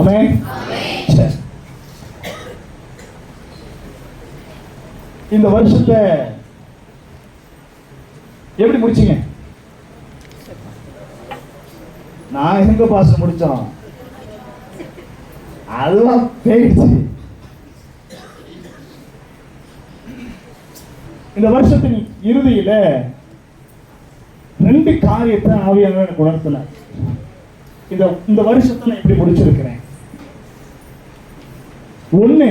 ஆமென். இந்த வருஷத்தை எப்படி முடிச்சீங்க? நான் எங்க பாஸ் முடிச்சோம், அதெல்லாம் போயிடுச்சு. இந்த வருஷத்தின் இறுதியில 2 காரியத்தை ஆவியானவர் எனக்கு உணர்த்தினார். இந்த வருஷத்தை நான் இப்படி முடிச்சிருக்கிறேன். ஒண்ணு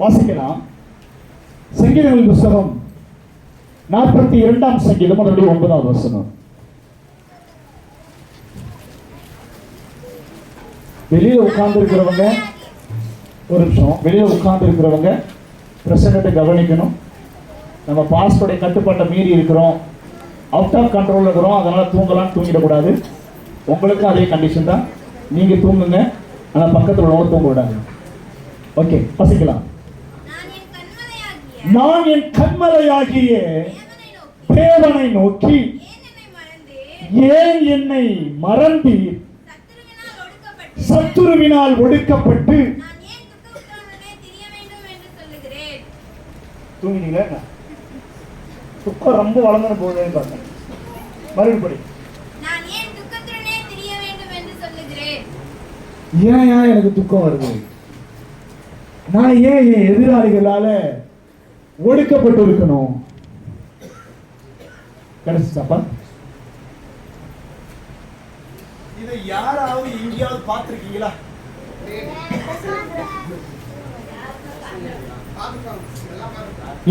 வாசிக்கலாம். சங்கீதங்களின் புஸ்தகம் 42ஆம் சங்கீதம் அதனுடைய 9வது வசனம். வெளியில உட்கார்ந்து இருக்கிறவங்க ஒரு நிமிஷம், வெளியில உட்கார்ந்து இருக்கிறவங்க பிரசங்கத்தை கவனிக்கணும். நம்ம பாஸ்போர்ட்டை கட்டுப்பாட்டை மீறி இருக்கிறோம், அவுட் ஆஃப் கண்ட்ரோல் இருக்கிறோம், அதனால தூங்கலாம், தூங்கிடக்கூடாது. உங்களுக்கும் அதே கண்டிஷன் தான். நீங்க தூங்குங்க, ஆனால் பக்கத்தில் உள்ளவங்க தூங்க விடாது. ஓகே, வசிக்கலாம். நான் என் கண்மலையாகிய தேவனை நோக்கி ஏன் என்னை மறந்தீர், சத்துருவினால் ஒடுக்கப்பட்டு தூங்கினீங்களா? துக்கம் ரொம்ப வளர்ந்து போகுதுன்னு பார்த்தேன். மறுபடி ஏன் எனக்கு துக்கம் வருது? நான் ஏன் என் எதிராளிகளால ஒடுக்கப்பட்டு இருக்கணும்? கிடைச்சிட்டாப்பா? இதை யாராவது எங்கேயாவது பார்த்திருக்கீங்களா?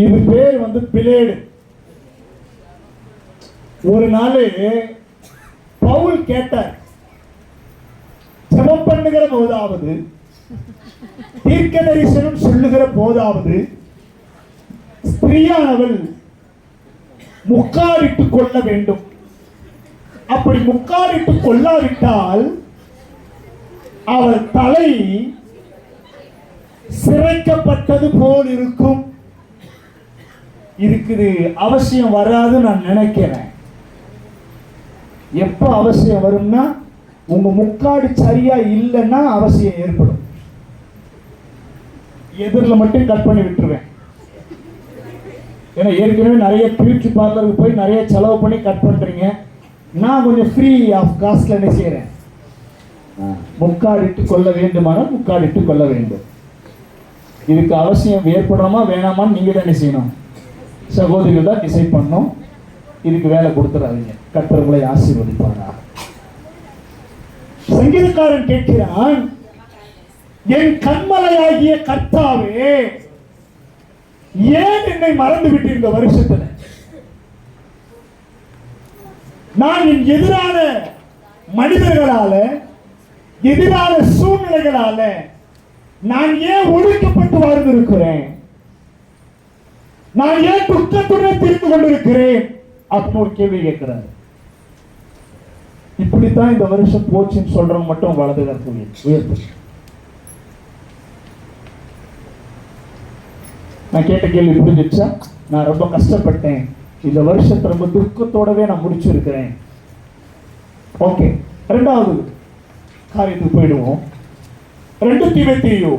இது பேர் பிளேடு. ஒரு நாள் பவுல் கேட்டார், ஜெபம் பண்ணுகிற போதாவது, தீர்க்க தரிசனம் சொல்லுகிற போதாவது ஸ்திரீயானவள் முக்காரிட்டுக் கொள்ள வேண்டும். அப்படி முக்காரிட்டுக் கொள்ளாவிட்டால் அவள் தலை சிரைக்கப்பட்டது போல் இருக்கும். இதுக்கு அவசியம் வராது நான் நினைக்கிறேன். எப்ப அவசியம் வரும்னா, உங்க முக்காடு சரியா இல்லைன்னா அவசியம் ஏற்படும். எதிரில் மட்டும் கட் பண்ணி விட்டுருவேன். ஏன்னா ஏற்கனவே நிறைய பியூட்டி பார்லருக்கு போய் நிறைய செலவு பண்ணி கட் பண்றீங்க. நான் கொஞ்சம் ஃப்ரீ ஆஃப் காஸ்ட்ல என்ன செய்யறேன், முக்காடிட்டு கொள்ள வேண்டுமானால் முக்காடிட்டு கொள்ள வேண்டும். இதுக்கு அவசியம் ஏற்படணுமா வேணாமான்னு நீங்க தான் என்ன செய்யணும், சகோதரிகள் தான் டிசைட் பண்ணணும். இதுக்கு வேலை கொடுத்துறாதீங்க. கர்த்தர் உங்களை ஆசீர்வதிப்பாரா. சங்கீதக்காரன் கேட்கிறான், என் கண்மலையாகிய கர்த்தாவே ஏன் என்னை மறந்து விட்டு இந்த வருஷத்துல? நான் என் எதிரான மனிதர்களால, எதிரான சூழ்நிலைகளால நான் ஏன் ஒடுக்கப்பட்டு வாழ்ந்திருக்கிறேன்? நான் ஏன் துக்கத்துடன் திரிந்து கொண்டிருக்கிறேன் அப்படின்னு ஒரு கேள்வி கேட்கிறார். இப்படித்தான் இந்த வருஷம் போச்சுன்னு சொல்றவங்க மட்டும் வலது கருத்து உயர்த்து. நான் கேட்ட கேள்வி புரிஞ்சிச்சா? நான் ரொம்ப கஷ்டப்பட்டேன், இந்த வருஷத்தை ரொம்ப துக்கத்தோடவே நான் முடிச்சிருக்கிறேன். ஓகே, 2வது காரியத்துக்கு போயிடுவோம். 2 தீமோத்தேயு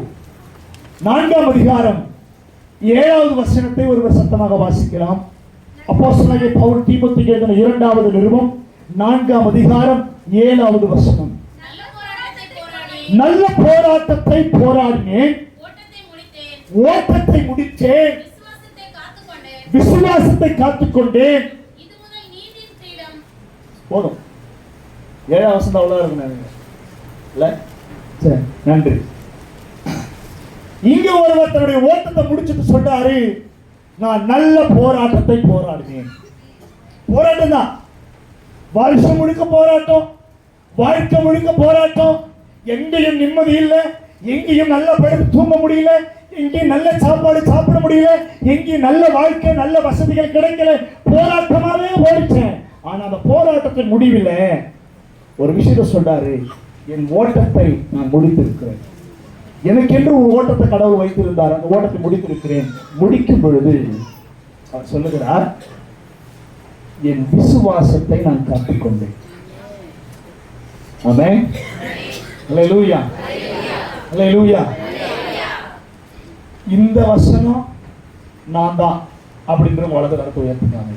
4ஆம் அதிகாரம் 7வது வசனத்தை ஒருவர் சத்தமாக வாசிக்கலாம். அப்போஸ்தலனாகிய பவுல் தீமோத்தேயுக்கு எழுதின 2வது நிருபம் 4ஆம் அதிகாரம் 7வது வசனம். நல்ல போராட்டத்தை போராடினேன், ஓட்டத்தை முடித்தேன், விசுவாசத்தை காத்துக்கொண்டேன். போதும். 7ஆம் வசனம் அவ்வளவு இருக்கு. நன்றி. இங்க ஒருவர் தன்னுடைய ஓட்டத்தை முடிச்சுட்டு சொன்னாரு, நான் நல்ல போராட்டத்தை போராடினேன். போராட்டம் தான், வருஷம் முழுக்க போராட்டம், வாழ்க்கை முழுக்க போராட்டம். எங்கேயும் நிம்மதி இல்லை, எங்கேயும் நல்ல படுத்து தூங்க முடியல, எங்கேயும் நல்ல சாப்பாடு சாப்பிட முடியல, எங்கேயும் நல்ல வாழ்க்கை நல்ல வசதிகள் கிடைக்கல. போராட்டமாவே ஓடிச்சேன். ஆனா அந்த போராட்டத்தின் முடிவில் ஒரு விஷயத்தை சொல்றாரு, என் ஓட்டத்தை நான் முடித்திருக்கிறேன். எனக்கென்று ஒரு ஓட்டத்தை கடவுள் வைத்திருந்தார், அந்த ஓட்டத்தை முடித்திருக்கிறேன். முடிக்கும் பொழுது அவர் சொல்லுகிறார், என் விசுவாசத்தை நான் காத்துக்கொண்டேன். ஆமென். அல்லேலூயா, அல்லேலூயா. இந்த வசனம் நான் தான் அப்படின்ற வலது கருத்தை உயர்த்தினாங்க.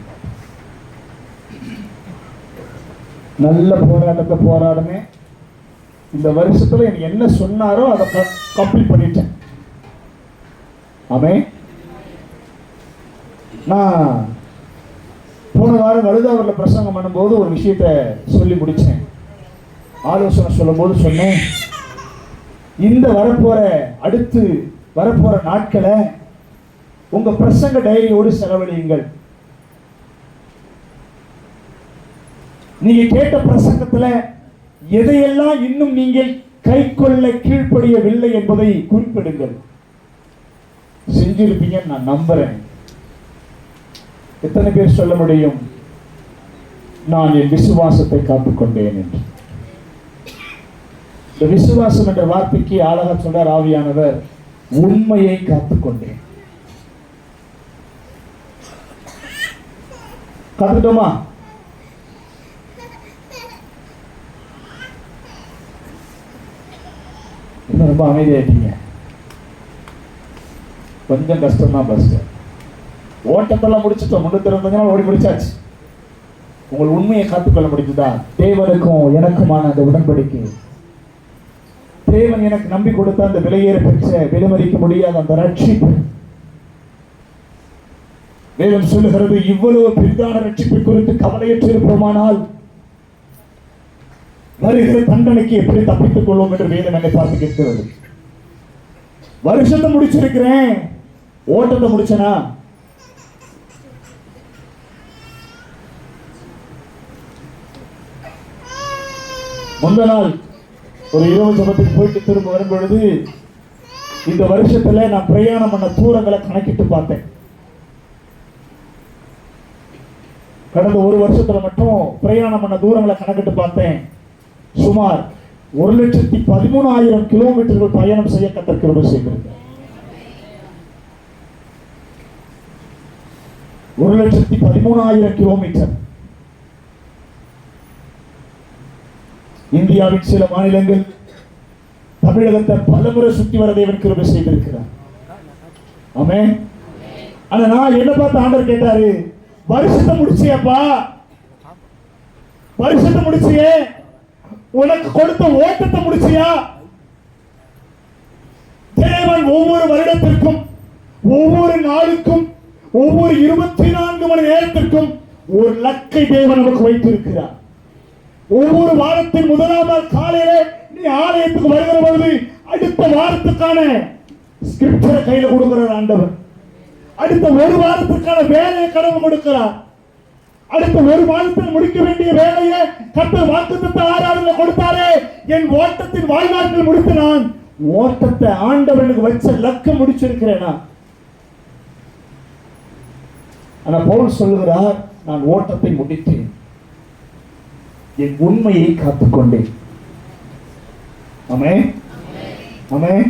நல்ல போராட்டத்தை போராடுமே. இந்த வருஷத்துல எனக்கு என்ன சொன்னாரோ அதை கம்ப்ளீட் பண்ணிட்டேன். ஆமே. நான் போன வாரம் வழுதாவூர்ல பிரசங்கம் பண்ணும்போது ஒரு விஷயத்த சொல்லி முடிச்சேன். ஆலோசனை சொல்லும் போது சொன்னேன், இந்த அடுத்து வரப்போற நாட்களை உங்க பிரசங்க டைரியோடு செலவழியுங்கள். நீங்க கேட்ட பிரசங்கத்துல எதையெல்லாம் இன்னும் நீங்கள் கை கொள்ள கீழ்ப்படியவில்லை என்பதை குறிப்பிடுங்கள். செஞ்சிருப்பீங்க நான் நம்புறேன். எத்தனை பேர் சொல்ல முடியும், நான் என் விசுவாசத்தை காத்துக்கொண்டேன் என்று? இந்த விசுவாசம் என்ற வார்த்தைக்கு அழகா சொல்றார் ஆவியானவர், உண்மையை காத்துக்கொண்டேன். காத்துட்டோமா? ரொம்ப அமைதியாயிட்டீங்க. கொஞ்சம் கஷ்டம் தான். பஸ் ஓட்டத்தெல்லாம் முடிச்சுட்டோம். 325 நாள் ஓடி முடிச்சாச்சு. உங்கள் உண்மையை காத்துக்கொள்ள முடிஞ்சுதா? தேவனுக்கும் எனக்குமான அந்த உடன்படிக்கை, தேவன் எனக்கு நம்பி கொடுத்த அந்த விலையேற பெற்ற விலைமதிக்க முடியாத அந்த ரட்சிப்பு, வேதம் சொல்லுகிறது, இவ்வளவு பெரிதான ரட்சிப்பை குறித்து கவலையற்று இருப்போமானால் வருகிற தண்டனைக்கு எப்படி தப்பித்துக் கொள்வோம் என்று வேதம் என்னை பார்த்து கேட்கிறது. வருஷத்தை முடிச்சிருக்கிறேன், ஓட்டத்தை முடிச்சனா? முந்த நாள் ஒரு இரவு ஜபத்துக்கு போயிட்டு திரும்ப வரும் பொழுது இந்த வருஷத்துல நான் பிரயாணம் பண்ண தூரங்களை கணக்கிட்டு பார்த்தேன். கடந்த ஒரு வருஷத்துல மட்டும் பிரயாணம் பண்ண தூரங்களை கணக்கிட்டு பார்த்தேன். சுமார் 1,13,000 கிலோமீட்டர்கள் பயணம் செய்ய கர்த்தர் கிருபை செய்திருக்கிறார். 1,13,000 கிலோமீட்டர். இந்தியாவின் சில மாநிலங்கள், தமிழகத்தை பலமுறை சுற்றி வர தேவன் கிருபை செய்திருக்கிறார். ஆமென். ஆனா நான் என்ன பார்த்து ஆண்டவர் கேட்டாரு, வருஷத்தை முடிச்சியப்பா, வருஷத்தை முடிச்சியே, உனக்கு கொடுத்த ஓட்டத்தை முடிச்சியா? தேவன் ஒவ்வொரு வருடத்திற்கும், ஒவ்வொரு நாளுக்கும், ஒவ்வொரு 24 மணி நேரத்திற்கும் ஒரு லக்கை தேவன் நமக்கு வைத்திருக்கிறார். ஒவ்வொரு வாரத்தின் முதலாம் நாள் காலையில நீ ஆலயத்துக்கு வருகிற பொழுது அடுத்த வாரத்துக்கான ஸ்கிரிப்டரை கையில கொடுக்கிறார் ஆண்டவர். அடுத்த ஒரு வாரத்துக்கான வேலையை கடவுள் கொடுக்கிறார். அடுத்த ஒரு வாரத்தில் முடிக்க வேண்டிய வேலையை கர்த்தர் வாக்குத்தத்த ஆராதனை கொடுத்தாரே, என் ஓட்டத்தின் வாழ்நாட்கள் முடித்து நான் ஓட்டத்தை ஆண்டவனுக்கு வச்ச லக்க முடிச்சிருக்கிறேனா? ஆனா பவுல் சொல்லுகிறார், நான் ஓட்டத்தை முடித்தேன், என் உண்மையை காத்துக்கொண்டேன். ஆமென், ஆமென்.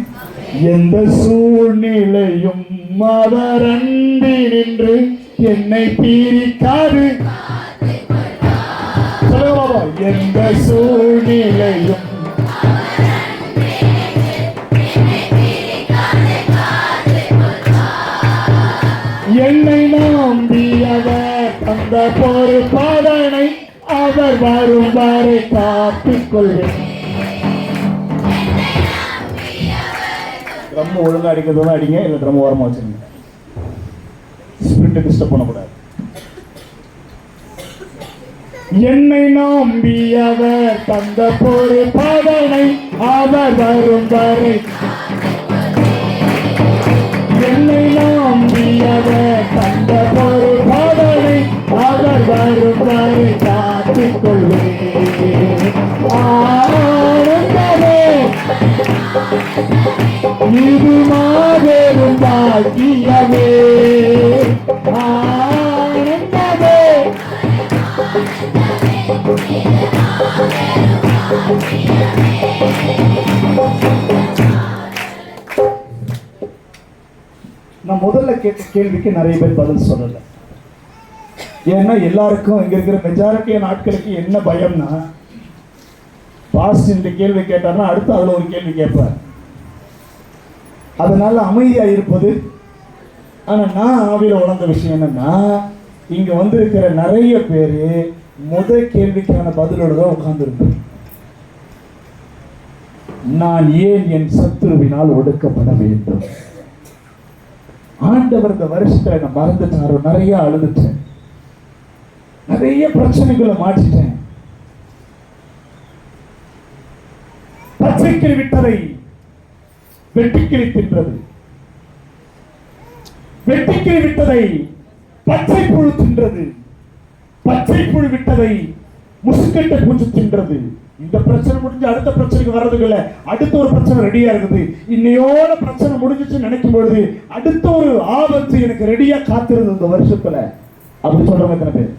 எந்த சூழ்நிலையும் அவர் அன்பி நின்று என்னை பிரிக்காது. எந்த சூழ்நிலையும் என்னை நம்பி அவர் தந்த பொறுப்பாதனை அவர் வரும் வரை காத்துக்கொள்வேன். ட்ரம் ஒழுங்கா அடிக்கிறதா அடிங்க, இல்லை ட்ரம் ஓரமா வச்சுருங்க. ஸ்பிரிட்டை டிஸ்டர்ப் பண்ணக்கூடாது. என்னை நம்பி அவர் தந்த பொறுப்பாதனை அவர் வரும் வரை, என்னை நம்பி அவர் தந்த பொறுப்பாதனை அவர் வரும் வரை காத்துக்கொள்வேன். ஆனந்தமே இது மாபெரும் பாக்கியமே. ஆனந்தமே நான் முதல்ல கேட்ட கேள்விக்கு நிறைய பேர் பதில் சொல்லல. ஏன்னா எல்லாருக்கும் இங்க இருக்கிற மெஜாரிட்டி நாட்களுக்கு என்ன பயம்னா, பாஸ்ட் இந்த கேள்வி கேட்டார்னா அடுத்து அதுல ஒரு கேள்வி கேட்பார். அதனால அமைதியா இருப்பது. ஆனா நான் ஆவியில உணர்ந்த விஷயம் என்னன்னா, இங்க வந்திருக்கிற நிறைய பேரு முதல் கேள்விக்கான பதிலோட தான் உட்கார்ந்துருப்பேன். நான் ஏன் என் சத்துருவினால் ஒடுக்கப்பட வேண்டும்? ஆண்டவர் இந்த வருஷத்துல நான் மறந்துட்டாரோ, நிறைய அழுதுட்டேன், நிறைய பிரச்சனைகளை மாற்றிட்டேன். பச்சைக்கிளி விட்டதை வெட்டிக்கிளி தின்றது, வெட்டிக்கிளி விட்டதை பச்சை புழு தின்றது, பச்சை புழு விட்டதை முசுக்கட்டை பூச்சி தின்றது. இந்த பிரச்சனை முடிஞ்சு அடுத்த பிரச்சனைக்கு வர்றதுக்கு இல்ல, அடுத்த ஒரு பிரச்சனை ரெடியா இருக்குது. இன்னையோட பிரச்சனை முடிஞ்சிச்சு நினைக்கும் பொழுது அடுத்த ஒரு ஆபத்து எனக்கு ரெடியா காத்திருந்தது இந்த வருஷத்துல. அப்படி சொல்றவங்க எத்தனை பேர்?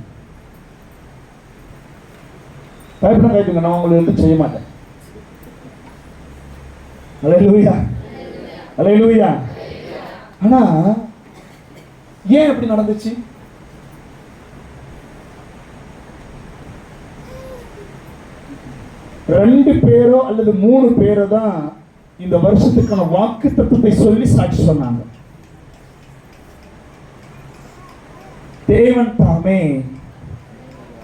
பயப்பட கேட்டுங்க, நான் உங்களை எதுவும் செய்ய மாட்டேன். அல்லேலூயா, அல்லேலூயா. ஆனா ஏன் அப்படி நடந்துச்சு? ரெண்டு பேரோ அல்லது 3 பேரோ தான் இந்த வருஷத்துக்கான வாக்கு தத்துவத்தை சொல்லி சாட்சி சொன்னாங்க. தேவன் தாமே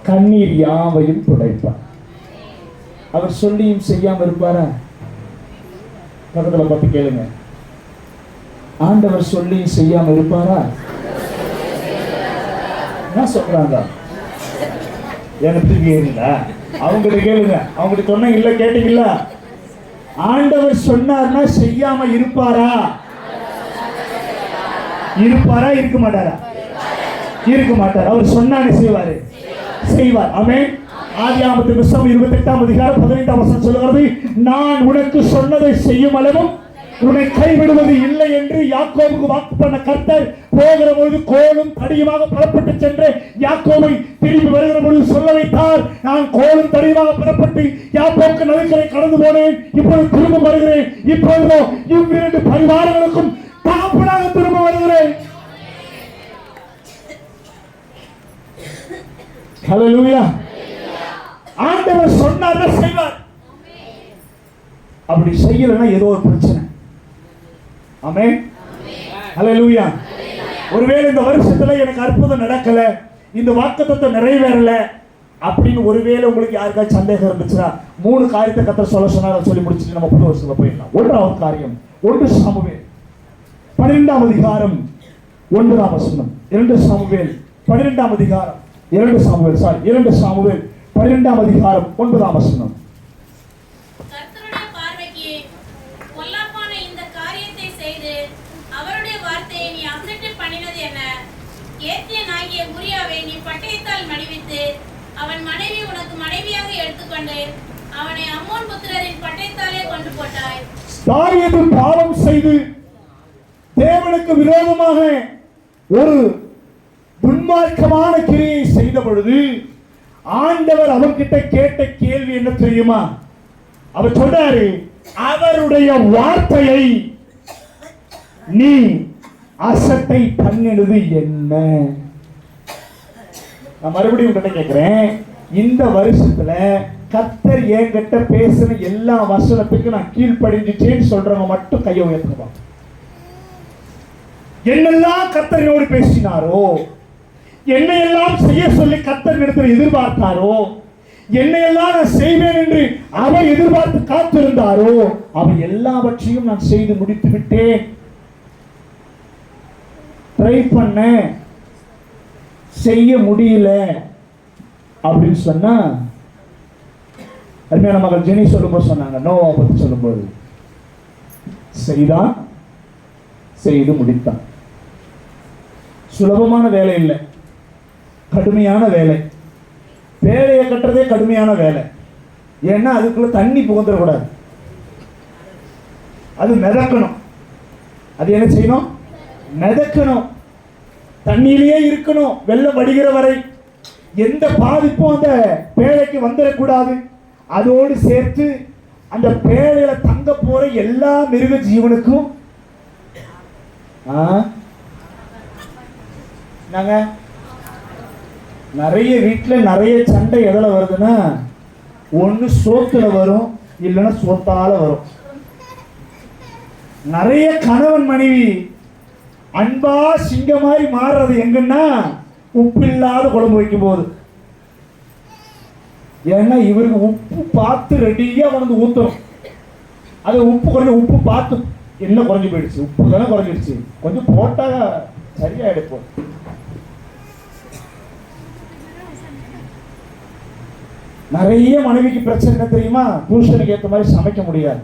கண்ணீர் யாவையும் துடைப்பார். அவர் சொல்லியும் செய்யாம இருப்பாரா? பக்கத்துல பார்த்து கேளுங்க, ஆண்டவர் சொல்லியும் செய்யாம இருப்பாரா? என்ன சொல்றாங்க? எனக்கு கேளுங்க, அவங்ககிட்ட கேளுங்க. அவங்ககிட்ட சொன்ன இல்ல, கேட்டீங்கல்ல? ஆண்டவர் சொன்னார்னா செய்யாம இருப்பாரா? இருப்பாரா? இருக்க மாட்டாரா? இருக்க மாட்டார். அவர் சொன்னானே செய்வாரு, செய்வார். ஆமென். ஆதியாகமத்தின் புத்தகம் 28ஆம் அதிகாரம் 15ஆம் வசனம் சொல்லுகிறது, நான் உனக்கு சொன்னதை செய்யும் அளவும் உன்னை கைவிடுவது இல்லை என்று யாக்கோபுக்கு வாக்கு பண்ண கர்த்தர் போகிற பொழுது கோலும் தடியுமாக புறப்பட்டு சென்று யாக்கோபை திரும்பி வருகிற பொழுது சொல்ல வைத்தார். நான் கோலும் தடியுமாக புறப்பட்டு யாக்கோபுக்கு நதிக்கரை கடந்து போனேன், இப்பொழுது திரும்ப வருகிறேன். இப்பொழுதோ இவ்விரண்டு பரிவாரங்களுக்கும் தகப்பனாக திரும்ப வருகிறேன். ஹல்லேலூயா. ஆண்டவர் சொன்னார் செய்வார். அப்படி செய்யலன்னா ஏதோ ஒரு பிரச்சனை. ஆமென். ஹல்லேலூயா. ஒருவேளை இந்த வருஷத்துல எனக்கு அற்புதம் நடக்கல, இந்த வாக்குத்தத்தம் நிறைவேறல அப்படின்னு ஒருவேளை உங்களுக்கு யாருக்காச்சும் சந்தேகம் இருந்துச்சுன்னா 3 காரியத்தை கர்த்தர் சொல்ல சொன்னார். சொல்லி முடிச்சுட்டு நம்ம புது வருஷத்துல போயிடலாம். 1வது காரியம், 1 சாமுவேல் 12ஆம் அதிகாரம் 9ஆம் வசனம். 2 சாமுவேல் 12ஆம் அதிகாரம் 2 சாமுவேல் 12ஆம் அதிகாரம் 9ஆம் வசனம். அவன் மனைவி உனக்கு மனைவியாக எடுத்துக்கொண்டு அவனை அம்மோன் புத்திரரின் பட்டயத்தாலே கொண்டு போட்டாய். தாவீது பாவம் செய்து தேவனுக்கு விரோதமாக ஒரு துன்மார்க்கமான கிரியை செய்த பொழுது ஆண்டவர் அவன்கிட்ட கேட்ட கேள்வி என்ன தெரியுமா? அவர் சொன்னாரு, அவருடைய வார்த்தையை நீ அசட்டை பண்ணினது என்ன? நான் மறுபடியும் உங்ககிட்ட கேட்கிறேன், இந்த வருஷத்துல கர்த்தர் என்கிட்ட பேசின எல்லா வசனத்துக்கும் நான் கீழ்ப்படிஞ்சிட்டேன்னு சொல்றவங்க மட்டும் கையை உயர்த்துவாங்க. என்னெல்லாம் கர்த்தரோடு பேசினாரோ, என்னையெல்லாம் செய்ய சொல்லி கர்த்தர் இடத்துல எதிர்பார்த்தாரோ, என்னையெல்லாம் நான் செய்வேன் என்று அவர் எதிர்பார்த்து காத்திருந்தாரோ, அவர் எல்லாவற்றையும் நான் செய்து முடித்து விட்டேன். ட்ரை பண்ண செய்ய முடியல அப்படின்னு சொன்னா, அருமையான மகள் ஜெனி சொல்லும்போது சொன்னாங்க, நோவா பத்தி சொல்லும்போது, செய்தான் செய்து முடித்தான். சுலபமான வேலை இல்லை, கடுமையான வேலை. வேலையை கட்டுறதே கடுமையான வேலை. ஏன்னா அதுக்குள்ள தண்ணி புகுந்துடக்கூடாது, அது மிதக்கணும். அது என்ன செய்யணும்? மிதக்கணும், தண்ணியிலேயே இருக்கணும் வெள்ளம் வடிகிற வரை. எந்த பாதிப்பும் அந்த பேழைக்கு வந்துடக்கூடாது. அதோடு சேர்த்து அந்த பேழையில தங்க போற எல்லா மிருக ஜீவனுக்கும் நாங்க நிறைய வீட்டுல நிறைய சண்டை எதில் வருதுன்னா, ஒண்ணு சோத்துல வரும், இல்லைன்னா சோத்தால வரும். நிறைய கணவன் மனைவி அன்பா சிங்க மாதிரி மாறுறது எங்கன்னா உப்பு இல்லாத குழம்பு வைக்கும் போது. ஏன்னா இவருக்கு உப்பு பார்த்து ரெடியா கொண்டு ஊத்துறோம். அது உப்பு கொஞ்சம் உப்பு பார்த்து என்ன குறைஞ்சு போயிடுச்சு, உப்பு தானே குறைஞ்சிடுச்சு, கொஞ்சம் போட்டா சரியா எடுப்போம். நிறைய மனைவிக்கு பிரச்சனை என்ன தெரியுமா? புருஷனுக்கு ஏற்ற மாதிரி சமைக்க முடியாது.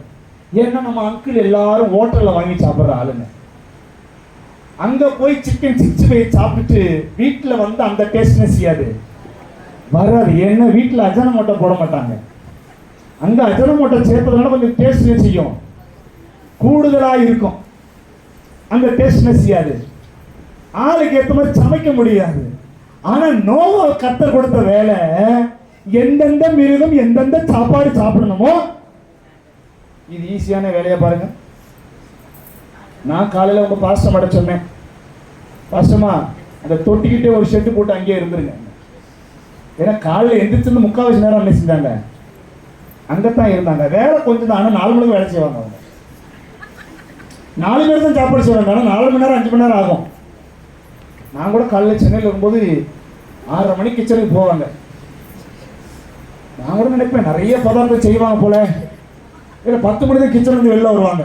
ஏன்னா நம்ம அங்கிள் எல்லாரும் ஹோட்டல்ல வாங்கி சாப்பிட்ற ஆளுங்க. அங்க போய் சிக்கன் 65 சாப்பிட்டு வீட்டுல வந்து அந்த டேஸ்ட்னஸ் செய்யாது, வராது. ஏன்னா வீட்டுல அஜினமோட்டோ போட மாட்டாங்க. அங்க அஜினமோட்டோ சேர்த்ததுனால கொஞ்சம் டேஸ்ட்னஸ் செய்யும், கூடுதலா இருக்கும். அந்த டேஸ்ட்னஸ் செய்யாது, ஆளுக்கு ஏற்ற மாதிரி சமைக்க முடியாது. ஆனா நோவா கர்த்தர் கொடுத்த வேலை, எந்தெந்த மிருகம் எந்தெந்த சாப்பாடு சாப்பிடணுமோ. இது ஈஸியான வேலையை பாருங்க. நான் காலையில உங்க பாஸ்டம் அட சொன்னேன், பாஸ்டமா அந்த தொட்டிக்கிட்டே ஒரு ஷெட்டு போட்டு அங்கேயே இருந்துருங்க. ஏன்னா காலையில் எந்திரிச்சு 3/4 நேரம் என்ன செஞ்சாங்க, அங்கத்தான் இருந்தாங்க. வேலை கொஞ்சம் தான், ஆனால் 4 மணிக்கு வேலை செய்வாங்க. அவங்க 4 பேர் தான் சாப்பாடு செய்வாங்க, ஆனால் 4 மணி நேரம் 5 மணி நேரம் ஆகும். நான் கூட காலையில் சென்னையில் இருக்கும்போது 6:30 மணிக்கு கிச்சனுக்கு போவாங்க. நான் கூட நினைப்பேன் நிறைய பதார்த்தம் செய்வாங்க போல, இல்லை 10 மணிக்கு கிச்சன் வந்து வெளில வருவாங்க.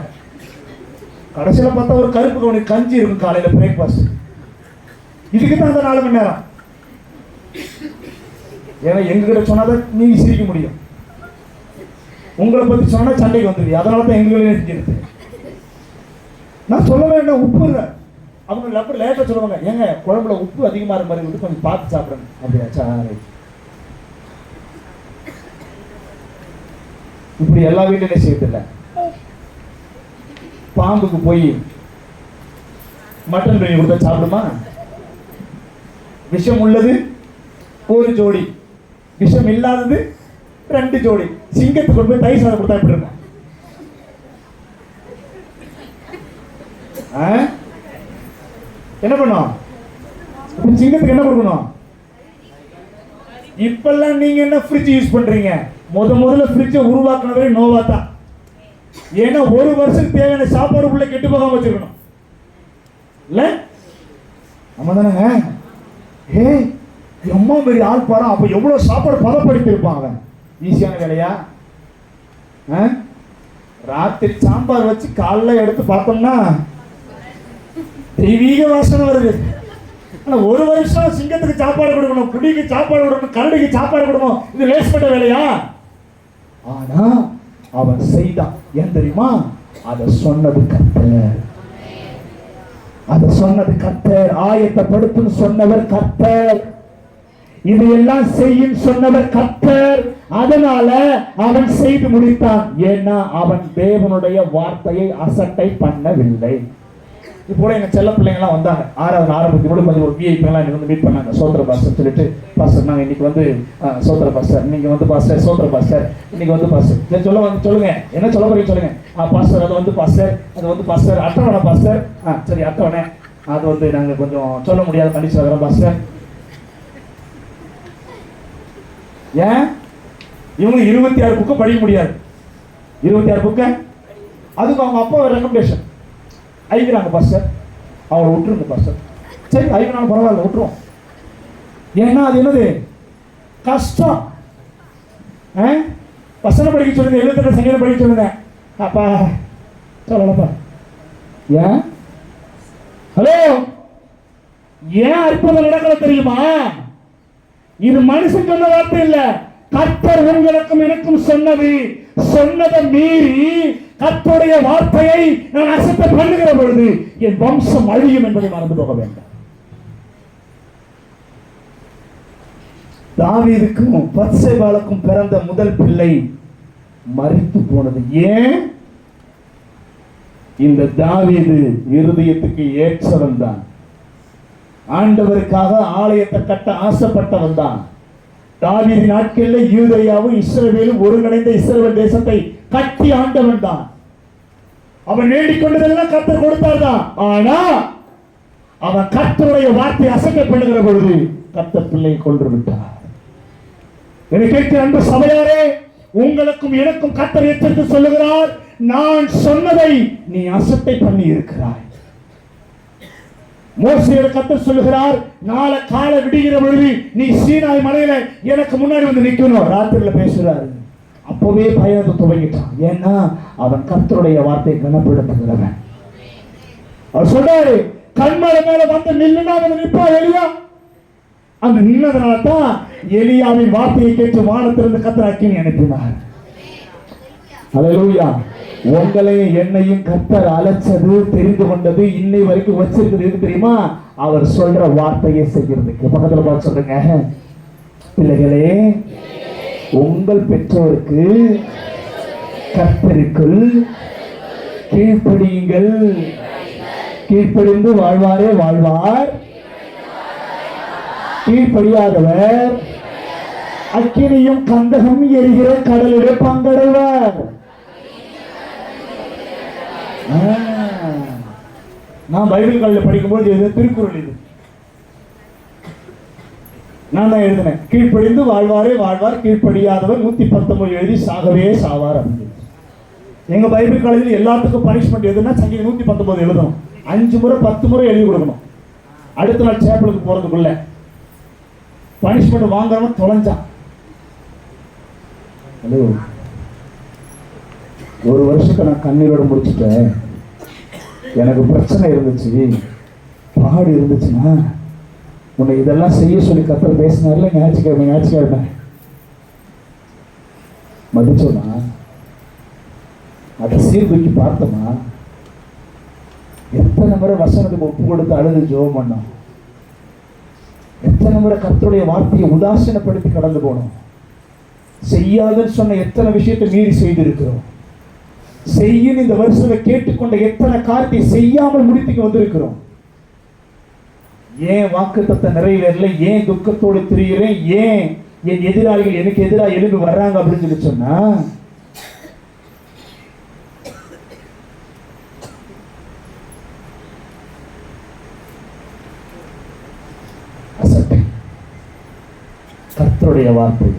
கடைசியில் பார்த்தா ஒரு கருப்பு கவுனி கஞ்சி இருக்கும் காலையில் பிரேக்ஃபாஸ்ட். இதுக்கு தான் அந்த 4 மணி நேரம். ஏன்னா எங்ககிட்ட சொன்னாதான் நீங்க சிரிக்க முடியும், உங்களை பத்தி சொன்னா சண்டைக்கு வந்துடுது. அதனால தான் எங்களே செஞ்சிருக்கு. நான் சொல்ல வேண்டாம், உப்பு இல்லை. அவங்க லப்பர் லேட்டாக சொல்லுவாங்க, ஏங்க குழம்புல உப்பு அதிகமாக இருக்க மாதிரி வந்து கொஞ்சம் பார்த்து சாப்பிடுங்க. அப்படியா, சாரி. இப்படி எல்லா வீட்லையும் செய்யறதில்லை. பாம்புக்கு போய் மட்டன் பிரியாணி கொடுத்தா சாப்பிடுமா? விஷம் உள்ளது ஒரு ஜோடி, விஷம் இல்லாதது 2 ஜோடி. சிங்கத்துக்கு கொண்டு போய் தயிர் சாதம் கொடுத்தா எப்படி இருக்கும்? என்ன பண்ணும்? சிங்கத்துக்கு என்ன கொடுக்கணும்? இப்பெல்லாம் நீங்க என்ன ஃப்ரிட்ஜ் யூஸ் பண்றீங்க? முதல்ல ஃப்ரிட்ஜை உருவாக்குனதே நோவா தான். ஏன்னா 1 வருஷத்துக்கு தேவையான சாப்பாடு உள்ள கெட்டு போகாம வச்சிருக்கணும் இல்ல? நம்ம தானேங்க. ஏ அம்மா பெரிய ஆள் பாரு, அப்ப எவ்வளவு சாப்பாடு பதப்படுத்தி இருப்பான் அவன். ஈஸியான வேலையா? ராத்திரி சாம்பார் வச்சு காலைல எடுத்து பார்த்தோம்னா தெய்வீக வாசனை வருது. ஆனா 1 வருஷம் சிங்கத்துக்கு சாப்பாடு கொடுக்கணும், புலிக்கு சாப்பாடு கொடுக்கணும், கரடிக்கு சாப்பாடு கொடுக்கணும். இது லேஸ்பட்ட வேலையா? ஆனா அவன் செய்தான். ஏன் தெரியுமா? அதை சொன்னது கர்த்தர். அதை சொன்னது கர்த்தர். ஆயத்தப்படுத்தும் சொன்னவர் கர்த்தர். இதையெல்லாம் செய்யும் சொன்னவர் கர்த்தர். அதனால அவன் செய்து முடித்தான். ஏன்னா அவன் தேவனுடைய வார்த்தையை அசட்டை பண்ணவில்லை. இப்போ எங்க செல்ல பிள்ளைங்கலாம் வந்தாங்க. 6வது ஆரம்பத்துக்கு கூட கொஞ்சம் ஒரு விஐபிலாம் எனக்கு வந்து மீட் பண்ணாங்க. சோத்திர பாஸ்டர் சொல்லிட்டு, பாஸ்டர் நாங்கள் இன்னைக்கு வந்து சோத்திர பாஸ்டர், நீங்கள் வந்து பாஸ்டர், சோத்திர பாஸ்டர் இன்னைக்கு வந்து பாஸ்டர் சொல்லுங்க, என்ன சொல்ல போறீங்க சொல்லுங்க. பாஸ்டர் அது வந்து பாஸ்டர், அது வந்து பாஸ்டர் அட்டவணை பாஸ்டர். சரி அட்டவணை அது வந்து நாங்கள் கொஞ்சம் சொல்ல முடியாத கண்டிஷன் வரோம் பாஸ்டர். ஏன் இவங்க 26 புக்கு படிக்க முடியாது? 26 புக்கு அதுக்கு அவங்க அப்பா ரெக்கமெண்டேஷன் ஐக்கிறாங்க பாஸ்டர், அவளை விட்டுருங்க பாஸ்டர். சரி ஐக்கினாலும் பரவாயில்ல விட்டுருவோம். ஏன்னா அது என்னது கஷ்டம். வசனம் படிக்க சொல்லுங்க, 78 சங்கீதம் படிக்க சொல்லுங்க. அப்பா சொல்லப்பா. ஏன் ஹலோ, ஏன் அற்புதம் நடக்கல தெரியுமா? இது மனுஷன் சொன்ன வார்த்தை இல்ல, கர்த்தர் உங்களுக்கும் எனக்கும் சொன்னது. சொன்னதை மீறி கர்த்தருடைய வார்த்தையை நான் அசட்டை பண்ணுகிற பொழுது என் வம்சம் அழியும் என்பதை மறந்து போக வேண்டாம். தாவீதுக்கும் பத்சேபாளுக்கும் பிறந்த முதல் பிள்ளை மரித்து போனது. ஏன்? இந்த தாவீது இருதயத்துக்கு ஏற்றவன் தான். ஆண்டவருக்காக ஆலயத்தை கட்ட ஆசைப்பட்டவன் தான். தாவீது நாட்களில் யூதேயாவும் இஸ்ரவேலும் ஒருங்கிணைந்த இஸ்ரவேல் தேசத்தை கட்டி ஆண்டவன் தான். அவன் வேண்டிக் கொண்டதெல்லாம் கர்த்தர் கொடுத்தார் தான். ஆனா அவன் கர்த்தருடைய வார்த்தை அசட்டை பண்ணுகிற பொழுது கர்த்தர் பிள்ளையை கொன்று விட்டார். என்னை கேட்கிற அன்பு சபையாரே, உங்களுக்கும் எனக்கும் கர்த்தர் எச்சரித்து சொல்லுகிறார், நான் சொன்னதை நீ அசட்டை பண்ணி இருக்கிறாய். மோசேயோட கர்த்தர் சொல்லுகிறார், நாளை காலை விடுகிற பொழுது நீ சீனாய் மலையில எனக்கு முன்னாடி வந்து நிக்கணும். ராத்திரில பேசுறாரு. அப்பவே பயணத்தை துவங்கிட்டான். ஏன்னா அவன் கர்த்தருடைய வார்த்தையை கனப்படுத்துகிறவன். அவர் சொல்றாரு, கண்மலை மேல வந்து நில்லுனா வந்து நிப்பா எலியா. அந்த நின்னதுனால தான் எலியாவின் வார்த்தையை கேட்டு வானத்திலிருந்து கர்த்தர் அக்கினி அனுப்பினார். அல்லேலூயா. உங்களையும் என்னையும் கர்த்தர் அழைச்சது, தெரிந்து கொண்டது, இன்னை வரைக்கும் வச்சிருக்கிறது எது தெரியுமா? அவர் சொல்ற வார்த்தையை செய்யறதுக்கு. பக்கத்துல பார்த்து சொல்லுங்க, பிள்ளைகளே, உங்கள் பெற்றோருக்கு கர்த்தருக்குள் கீழ்ப்படியுங்கள். கீழ்ப்படிந்து வாழ்வாரே வாழ்வார், கீழ்ப்படியாதவர் அக்கினியும் கந்தகம் எரிகிற கடலிலே பங்கடைவார். நான் பைபிள் காலேஜில் படிக்கும்போது இது திருக்குறள், இது நான் தான் எழுதினேன். கீழ்ப்படிந்து வாழ்வாரே வாழ்வார், கீழ்ப்படியாதவர் 119 எழுதி சாகவே சாவார் அப்படின்னு. எங்க பைபிள் காலேஜில் எல்லாத்துக்கும் பனிஷ்மெண்ட் எதுன்னா சங்கீதம் 119 எழுதணும். 5 முறை 10 முறை எழுதி கொடுக்கணும். அடுத்த நாள் சேப்பலுக்கு போறதுக்குள்ள பனிஷ்மெண்ட் வாங்குறவன் தொலைஞ்சான். ஹலோ, ஒரு வருஷத்தை நான் கண்ணீரோட முடிச்சுட்டேன். எனக்கு பிரச்சனை இருந்துச்சு, பாடு இருந்துச்சுன்னா உன்னை இதெல்லாம் செய்ய சொல்லி கர்த்தர் பேசினார்ல ஞாயிற்றுக்கிழமை மதிச்சோமா, அதை சீர்தூக்கி பார்த்தோமா, எத்தனை முறை வசனத்துக்கு ஒப்பு கொடுத்து அழுது ஜெபம் பண்ணோம், எத்தனை முறை கர்த்தருடைய வார்த்தையை உதாசீனப்படுத்தி கடந்து போனோம், செய்யாதுன்னு சொன்ன எத்தனை விஷயத்தை மீறி செய்திருக்கிறோம், செய்யும் இந்த வருஷத்தை கேட்டுக்கொண்ட எத்தனை காரியத்தை செய்யாமல் முடித்துக்கு வந்திருக்கிறோம். ஏன் வாக்குத்தத்தம் நிறைவேறல, ஏன் துக்கத்தோடு திரிகிறேன், ஏன் என் எதிராளிகள் எனக்கு எதிராக எழுந்து வர்றாங்க அப்படின்னு சொல்லி சொன்னா, அசட்டை. கர்த்தருடைய வார்த்தை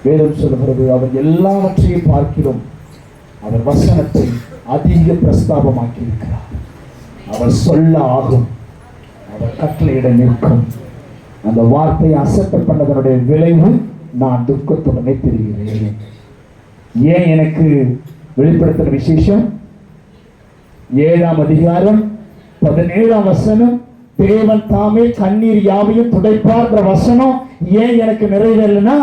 வேதம் சொல்லுகிறது, அவர் எல்லாவற்றையும் பார்க்கிறோம், அவர் வசனத்தை அதிக பிரஸ்தாபமாக்கி இருக்கிறார். அவர் சொல்ல ஆகும், அவர் கட்டளையிட நிற்கும். அந்த வார்த்தையை அசட்டை பண்ணதனுடைய விளைவு நான் துக்கத்துடனே தெரிகிறேன். ஏன் எனக்கு வெளிப்படுத்துற விசேஷம் 7ஆம் அதிகாரம் 17ஆம் வசனம், தேவன் தாமே கண்ணீர் யாவையும் துடைப்பார்ன்ற வசனம் ஏன் எனக்கு நிறைவேறலனா,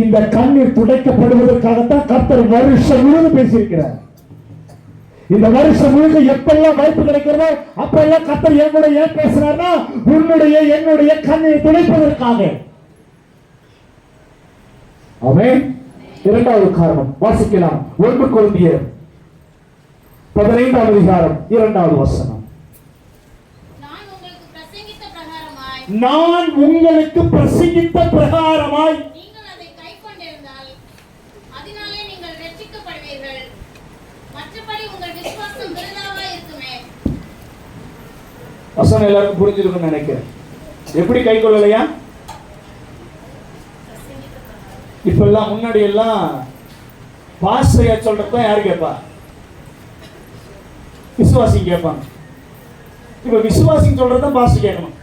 இந்த கண்ணீர் துடைக்கப்படுவதற்காகத்தான் கர்த்தர் வருஷம் முழுவதும் பேசியிருக்கிறார். இந்த வருஷம் முழுக்க எப்பெல்லாம் வாய்ப்பு கிடைக்கிறதோ அப்பெல்லாம் கர்த்தர் என்னோட ஏன் பேசுறாருன்னா, உன்னுடைய என்னுடைய கண்ணீர் துடைப்பதற்காக. ஆமென். இரண்டாவது காரணம் வாசிக்கலாம். 1 கொரிந்தியர் 15ஆம் அதிகாரம் 2வது வசனம். நான் உங்களுக்கு பிரசங்கித்த பிரகாரமாய் நீங்கள் அதை கைக்கொண்டிருந்தால் அதனாலே நீங்கள் ரட்சிக்கப்படுவீர்கள். மற்றபடி உங்கள் விசுவாசம் விருதாவா இருக்குமே. வசனம் எல்லாருக்கும் புரிஞ்சிருக்கும்னு நினைக்கிறேன். எப்படி கை கொள்ளலையா? இப்பெல்லாம் முன்னாடி எல்லாம் பாஸ்டரையா சொல்றதுதான் யாரு கேட்பா? விசுவாசி கேட்பாங்க. இப்ப விசுவாசி சொல்றதுதான் பாஸ்டர் கேட்கணும்.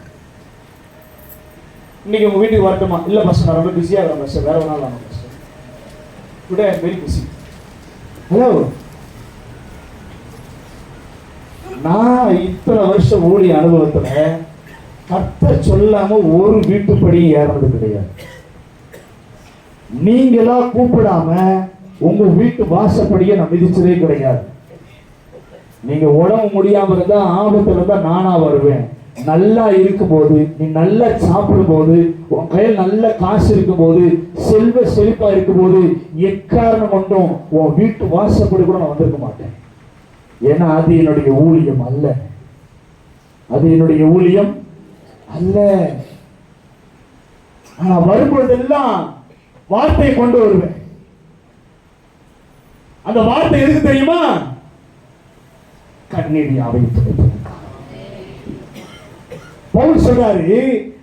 இன்னைக்கு உங்க வீட்டுக்கு வரட்டுமா? இல்ல பாஸ்டர் நான் ரொம்ப பிஸியா இருக்கேன் பாஸ்டர், வேற ஒரு நாள் வாங்க pastor. Today I am very busy. Hello, நான் இத்தனை வருஷம் ஊழிய அனுபவத்துல கர்த்தர் சொல்லாம ஒரு வீட்டுப்படியும் ஏறது கிடையாது. நீங்களா கூப்பிடாம உங்க வீட்டு வாசப்படியை நான் மிதிச்சதே கிடையாது. நீங்க உடம்பு முடியாம இருந்தா, ஆபத்துல இருந்தா நானா வருவேன். நல்லா இருக்கும் போது, நீ நல்லா சாப்பிடும் போது, உன் கையில் நல்ல காசு இருக்கும் போது, செல்வ செழிப்பா இருக்கும் போது, எக்காரணம் கொண்டும் உன் வீட்டு வாசப்படி கூட நான் வந்திருக்க மாட்டேன். ஏன்னா அது என்னுடைய ஊழியம் அல்ல, அது என்னுடைய ஊழியம் அல்ல. நான் வரும்பொழுதெல்லாம் வார்த்தையை கொண்டு வருவேன். அந்த வார்த்தை எதுக்கு தெரியுமா? கண்ணீர் யாவையும் துடைப்பதற்காக. பவுல் சொல்றாரு,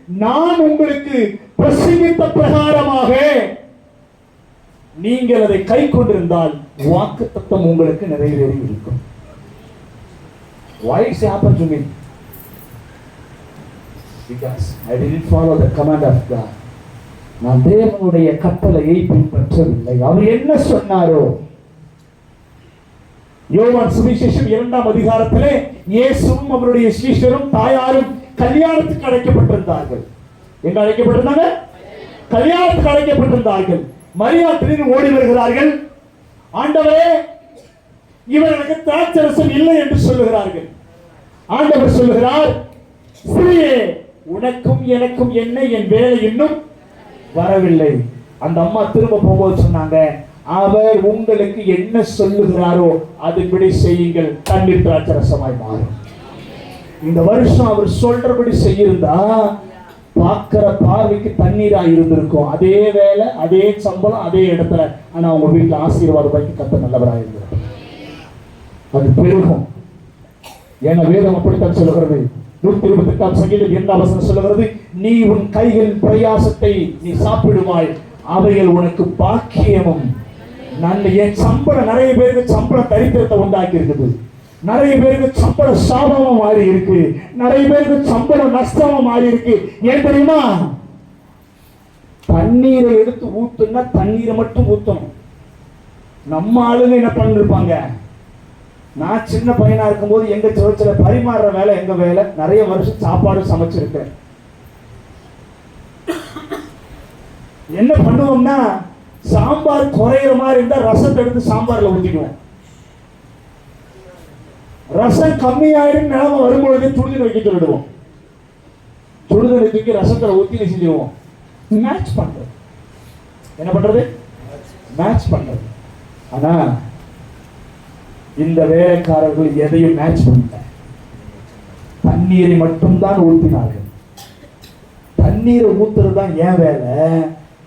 நான் உங்களுக்கு பிரசங்கித்த பிரகாரமாக நீங்கள் அதை கை கொண்டிருந்தால் வாக்குத்தத்தம் உங்களுக்கு நிறைவேறி இருக்கும். Why it happened to me? Because I didn't follow the command of God. நான் தேவனுடைய கட்டளையை பின்பற்றவில்லை. அவர் என்ன சொன்னாரோ. யோவான் சுவிசேஷம் 2ஆம் அதிகாரத்திலே இயேசுவும் அவருடைய சீஷரும் தாயாரும் கல்யாணத்துக்கு அழைக்கப்பட்டிருந்தார்கள். எங்க அழைக்கப்பட்டிருந்தாங்க? கல்யாணத்துக்கு அழைக்கப்பட்டிருந்தார்கள். மரியா திடீர்னு ஓடி வருகிறார்கள். ஆண்டவரே, இவர்களுக்கு திராட்சரசம் இல்லை என்று சொல்லுகிறார்கள். ஆண்டவர் சொல்லுகிறார், ஸ்திரீயே, உனக்கும் எனக்கும் என்ன, என் வேலை இன்னும் வரவில்லை. அந்த அம்மா திரும்ப போகும்போது சொன்னாங்க, அவர் உங்களுக்கு என்ன சொல்லுகிறாரோ அதுபடி செய்யுங்கள், தண்ணீர் திராட்சரசமாய் மாறும். இந்த வருஷம் அவர் சொல்றபடி செய்யிருந்தா பார்க்கிற பார்வைக்கு தண்ணீரா இருந்திருக்கும். அதே வேலை, அதே சம்பளம், அதே இடத்துல. ஆனா உங்க வீட்டுல ஆசீர்வாதம் வைக்க கத்த நல்லவராக இருந்தார். அது பெருகும். ஏன்னா வேதம் அப்படித்தான் சொல்லுகிறது. 128ஆம் சங்கீதம் 2ஆம் வசனம் சொல்லுகிறது, நீ உன் கைகளின் பிரயாசத்தை நீ சாப்பிடுவாய், அவைகள் உனக்கு பாக்கியமும். என் சம்பளம், நிறைய பேருக்கு சம்பளம் தரித்திரத்தை உண்டாக்கி இருக்குது. நிறைய பேருக்கு சம்பளம் சாபமா மாறி இருக்கு. நிறைய பேருக்கு சம்பளம் நஷ்டமா மாறி இருக்கு. ஏன் தெரியுமா? தண்ணீரை எடுத்து ஊத்துனா தண்ணீரை மட்டும் ஊத்தணும். நம்ம ஆளுங்க என்ன பண்ணிருப்பாங்க? நான் சின்ன பையனா இருக்கும்போது எங்க சர்ச்சில் பரிமாறுற வேலை எங்க வேலை. நிறைய வருஷம் சாப்பாடு சமைச்சிருக்கேன். என்ன பண்ணுவோம்னா, சாம்பார் குறையிற மாதிரி இருந்தா ரசத்தை எடுத்து சாம்பார்ல ஊத்திக்குவோம். ரசம் கம்மியாயிடும் நிலைமை வரும்பொழுது சுடுதண்ணி வைக்க சொல்லிடுவோம். சுடுதண்ணி தூக்கி ரசத்துல ஊத்தி செஞ்சிருவோம். மேட்ச் பண்றது. என்ன பண்றது? மேட்ச் பண்றது. ஆனா இந்த வேலைக்காரர்கள் எதையும் மேட்ச் பண்ணல. தண்ணீரை மட்டும்தான் ஊற்றினார்கள். தண்ணீரை ஊத்துறது தான் ஏன் வேலை.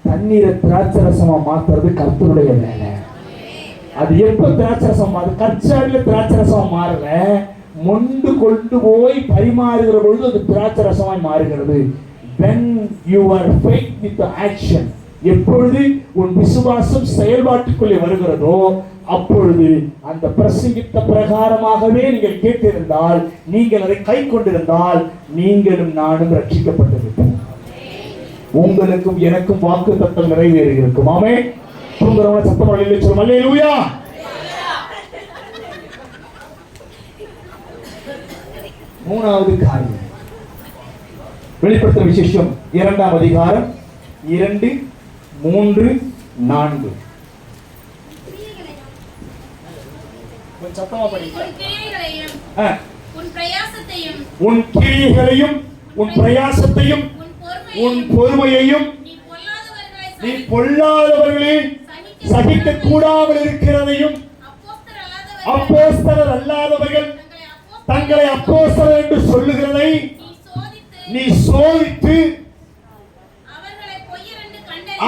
தண்ணீரை திராட்சரசமா மாத்துறது கர்த்தருடைய வேலை. அது எப்ப திராட்சரசம் மாறு? கற்சாடியில திராட்சரசம் மாறல, மொண்டு கொண்டு போய் பரிமாறுகிற பொழுது அது திராட்சரசமாய் மாறுகிறது. When your faith with action, எப்பொழுது உன் விசுவாசம் செயல்பாட்டுக்குள்ளே வருகிறதோ அப்பொழுது அந்த பிரசங்கித்த பிரகாரமாகவே நீங்கள் கேட்டிருந்தால், நீங்கள் அதை கை கொண்டிருந்தால், நீங்களும் நானும் ரட்சிக்கப்பட்டிருப்போம். உங்களுக்கும் எனக்கும் வாக்குத்தத்தம் நிறைவேறி இருக்கும். ஆமென். தூங்குறவன சத்தம் அடையிலே சொல்லும் அல்லேலூயா. மூணாவது காரியம், வெளிப்படுத்தின விசேஷம் 2ஆம் அதிகாரம் 2, 3, 4. சத்தமா படிங்க. உன் கிரியைகளையும் உன் பிரயாசத்தையும் உன் பொறுமையையும் நீ பொல்லாதவர்களே சகிக்க கூடாமல் இருக்கிறதையும் அப்போஸ்தலர் அல்லாதவர்கள் தங்களை அப்போஸ்தலர் என்று சொல்லுகிறதை நீ சோதித்து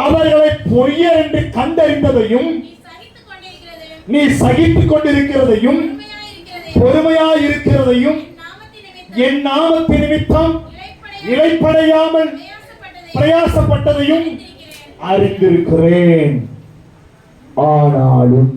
அவர்களை பொய்யர் என்று கண்டறிந்ததையும் நீ சகித்துக் கொண்டிருக்கிறதையும் பொறுமையாய் இருக்கிறதையும் என் நாமத்தின் நிமித்தம் இளைப்படையாமல் பிரயாசப்பட்டதையும் அறிந்திருக்கிறேன். ஆனாலும்